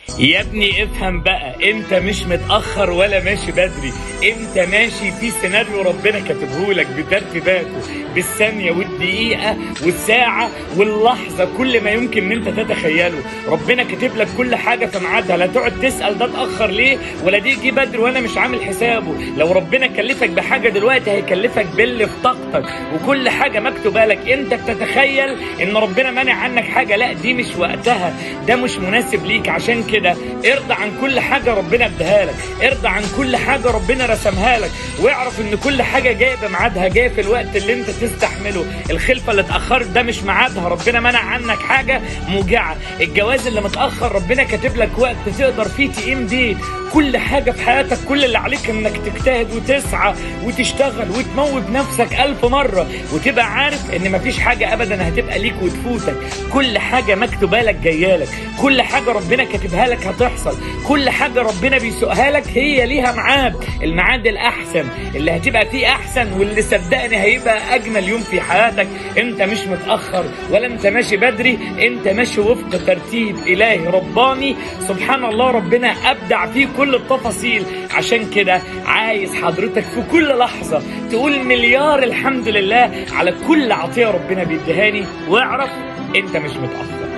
يا ابني افهم بقى، انت مش متأخر ولا ماشي بدري، انت ماشي في سيناريو ربنا كاتبهولك بترتيباته، بالثانية والدقيقة والساعة واللحظة، كل ما يمكن ان انت تتخيله. ربنا كاتب لك كل حاجة في ميعادها، لا تقعد تسأل ده اتأخر ليه ولا دي جه بدري وانا مش عامل حسابه. لو ربنا كلفك بحاجة دلوقتي هيكلفك باللي في طاقتك، وكل حاجة مكتوبة لك. انت بتتخيل ان ربنا مانع عنك حاجة، لا دي مش وقتها، ده مش مناسب ليك. عشان كده ارضى عن كل حاجة ربنا اداها لك، ارضى عن كل حاجة ربنا رسمها لك، واعرف ان كل حاجة جاية بميعادها، جاية في الوقت اللي انت تستحمله. الخلفة اللي اتأخرت ده مش ميعادها، ربنا منع عنك حاجة موجعة. الجواز اللي متأخر ربنا كاتب لك وقت تقدر فيه تقيم بيه. كل حاجة في حياتك كل اللي عليك انك تجتهد وتسعى وتشتغل وتموت نفسك 1000 مرة، وتبقى عارف ان مفيش حاجة ابدا هتبقى ليك وتفوتك. كل حاجة مكتوبة لك جاية لك، كل حاجة ربنا كاتبها لك هتحصل، كل حاجة ربنا بيسوقها لك هي ليها ميعاد، الميعاد الأحسن اللي هتبقى فيه أحسن، واللي صدقني هيبقى أجمل يوم في حياتك. أنت مش متأخر ولا أنت ماشي بدري، أنت ماشي وفق ترتيب إلهي رباني. سبحان الله، ربنا أبدع فيه كل التفاصيل. عشان كده عايز حضرتك في كل لحظة تقول مليار الحمد لله على كل عطية ربنا بيديهاني، واعرف أنت مش متأخر.